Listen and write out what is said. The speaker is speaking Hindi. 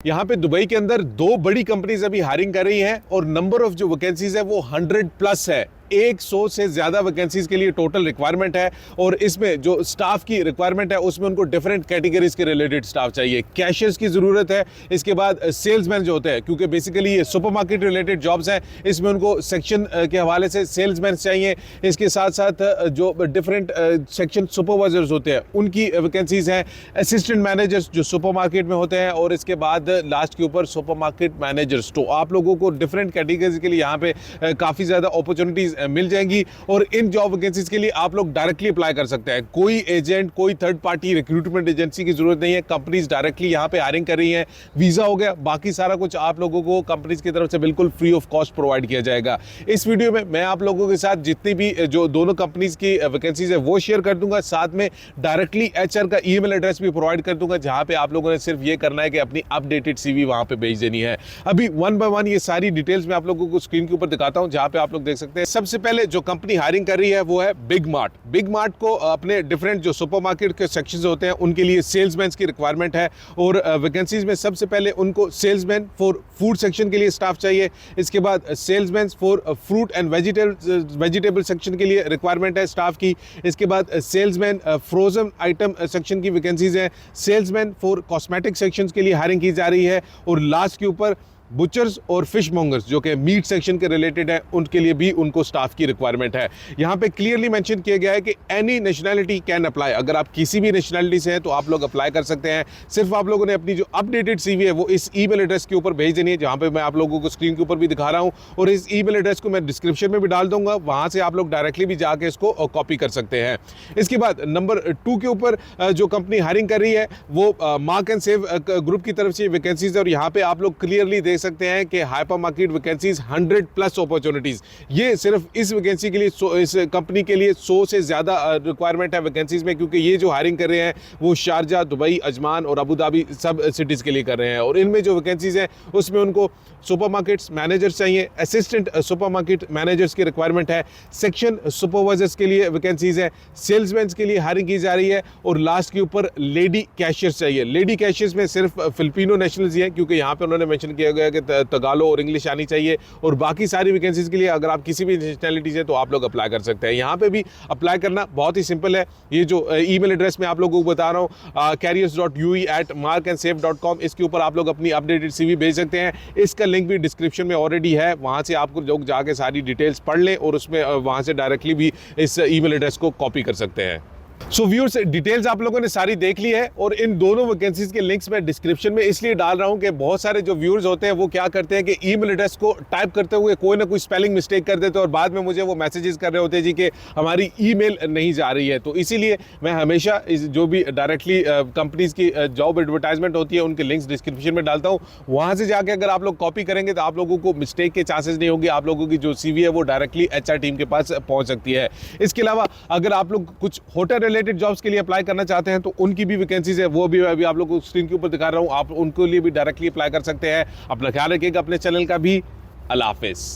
यहाँ पे दुबई के अंदर दो बड़ी कंपनीज अभी हायरिंग कर रही हैं और नंबर ऑफ जो वैकेंसीज है वो 100+ है। 100 से ज्यादा वैकेंसीज के लिए टोटल रिक्वायरमेंट है और इसमें जो स्टाफ की रिक्वायरमेंट है उसमें उनको डिफरेंट कैटेगरीज के रिलेटेड स्टाफ चाहिए। कैशियर्स की जरूरत है, इसके बाद सेल्समैन जो होते हैं, क्योंकि बेसिकली ये सुपरमार्केट रिलेटेड जॉब्स हैं, इसमें उनको सेक्शन के हवाले से सेल्समैन चाहिए। इसके साथ साथ जो डिफरेंट सेक्शन सुपरवाइजर्स होते हैं उनकी वैकेंसीज हैं। असिस्टेंट मैनेजर्स जो सुपरमार्केट में होते हैं और इसके बाद लास्ट के ऊपर सुपरमार्केट मैनेजर्स। तो आप लोगों को डिफरेंट कैटेगरीज के लिए यहाँ पे काफी ज्यादा अपॉर्चुनिटीज मिल जाएंगी और इन जॉब वैकेंसीज के लिए आप लोग डायरेक्टली अप्लाई कर सकते हैं। कोई एजेंट, कोई थर्ड पार्टी रिक्रूटमेंट एजेंसी की जरूरत नहीं है। कंपनीज डायरेक्टली यहाँ पे हायरिंग कर रही हैं। वीजा हो गया, बाकी सारा कुछ आप लोगों को कंपनीज की तरफ से बिल्कुल फ्री ऑफ कॉस्ट प्रोवाइड किया जाएगा। इस वीडियो में मैं आप लोगों के साथ जितनी भी जो दोनों कंपनीज की वैकेंसीज है वो शेयर कर दूंगा, साथ में डायरेक्टली एचआर का ईमेल एड्रेस भी प्रोवाइड कर दूंगा, जहां पे आप लोगों ने सिर्फ ये करना है कि अपनी अपडेटेड सीवी वहां पे भेज देनी है। अभी वन बाय वन ये सारी डिटेल्स मैं आप लोगों को स्क्रीन के ऊपर दिखाता हूं, जहां पे आप लोग देख सकते हैं। सबसे पहले जो कंपनी हायरिंग कर रही है वो है बिग मार्ट। बिग मार्ट को अपने डिफरेंट जो सुपरमार्केट के सेक्शंस होते हैं उनके लिए सेल्समैन की रिक्वायरमेंट है और वैकेंसीज में सबसे पहले उनको सेल्समैन फॉर फूड सेक्शन के लिए स्टाफ चाहिए। इसके बाद salesman for fruit and vegetable section के लिए रिक्वायरमेंट है स्टाफ की। इसके बाद सेल्समैन फ्रोजन आइटम सेक्शन की वैकेंसीज है। सेल्समैन फॉर कॉस्मेटिक सेक्शंस के लिए हायरिंग की जा रही है और लास्ट के ऊपर बुचर्स और फिश मॉन्गर्स जो कि मीट सेक्शन के रिलेटेड है उनके लिए भी उनको स्टाफ की रिक्वायरमेंट है। यहाँ पे क्लियरली मेंशन किया गया है कि एनी नेशनैलिटी कैन अप्लाई। अगर आप किसी भी नेशनैलिटी से हैं तो आप लोग अप्लाई कर सकते हैं। सिर्फ आप लोगों ने अपनी जो अपडेटेड सीवी है वो इस ईमेल एड्रेस के ऊपर भेज देनी है, जहाँ पे मैं आप लोगों को स्क्रीन के ऊपर भी दिखा रहा हूँ और इस ईमेल एड्रेस को मैं डिस्क्रिप्शन में भी डाल दूंगा। वहाँ से आप लोग डायरेक्टली भी जाके इसको कॉपी कर सकते हैं। इसके बाद नंबर 2 के ऊपर जो कंपनी हायरिंग कर रही है वो मार्क एंड सेव ग्रुप की तरफ से वैकेंसीज है और यहाँ पे आप लोग क्लियरली देख सकते हैं कि हाइपर मार्केट वैकेंसीज 100+ अपॉर्चुनिटीज। ये सिर्फ इस वैकेंसी के लिए, इस कंपनी के लिए 100 से ज्यादा रिक्वायरमेंट है वैकेंसीज में, क्योंकि ये जो हायरिंग कर रहे हैं वो शारजा, दुबई, अजमान और अबू धाबी सब सिटीज के लिए कर रहे हैं और इनमें जो वैकेंसीज हैं उसमें उनको सुपरमार्केट्स मैनेजर्स चाहिए, असिस्टेंट सुपरमार्केट मैनेजर्स की रिक्वायरमेंट है, सेक्शन सुपरवाइजर्स के लिए वैकेंसीज है, सेल्समैन के लिए हायरिंग की जा रही है और लास्ट के ऊपर लेडी कैशियर्स चाहिए। लेडी कैशियर्स में सिर्फ फिलिपिनो नेशनल्स ही हैं, क्योंकि यहाँ पे उन्होंने मेंशन किया गया कि तगालो और इंग्लिश आनी चाहिए और बाकी सारी वैकेंसीज के लिए अगर आप किसी भी नेशनैलिटी से तो आप लोग अप्लाई कर सकते हैं। यहाँ पे भी अप्लाई करना बहुत ही सिंपल है। ये जो ईमेल एड्रेस मैं आप लोगों को बता रहा हूँ careers.ue@markandsafe.com, इसके ऊपर आप लोग अपनी अपडेटेड सीवी भेज सकते हैं। इसका लिंक भी डिस्क्रिप्शन में ऑलरेडी है, वहां से आपको लोग जाके सारी डिटेल्स पढ़ लें और उसमें वहां से डायरेक्टली भी इस ईमेल एड्रेस को कॉपी कर सकते हैं। सो व्यूअर्स, डिटेल्स आप लोगों ने सारी देख ली है और इन दोनों वैकेंसीज के लिंक्स मैं डिस्क्रिप्शन में इसलिए डाल रहा हूं कि बहुत सारे जो व्यूअर्स होते हैं वो क्या करते हैं कि ईमेल एड्रेस को टाइप करते हुए कोई ना कोई स्पेलिंग मिस्टेक कर देते हैं और बाद में मुझे वो मैसेजेस कर रहे होते हैं जी कि हमारी ईमेल नहीं जा रही है। तो इसीलिए मैं हमेशा जो भी डायरेक्टली कंपनीज की जॉब एडवर्टाइजमेंट होती है उनके लिंक्स डिस्क्रिप्शन में डालता हूँ। वहां से जाके अगर आप लोग कॉपी करेंगे तो आप लोगों को मिस्टेक के चांसेस नहीं होंगे। आप लोगों की जो सीवी है वो डायरेक्टली एचआर टीम के पास पहुंच सकती है। इसके अलावा अगर आप लोग कुछ होटल रिलेटेड जॉब्स के लिए अप्लाई करना चाहते हैं तो उनकी भी वैकेंसीज है, वो भी अभी आप लोगों को स्क्रीन के ऊपर दिखा रहा हूं, आप उनके लिए भी डायरेक्टली अप्लाई कर सकते हैं। अपना ख्याल रखिएगा अपने चैनल का भी। अल्लाह हाफिज़।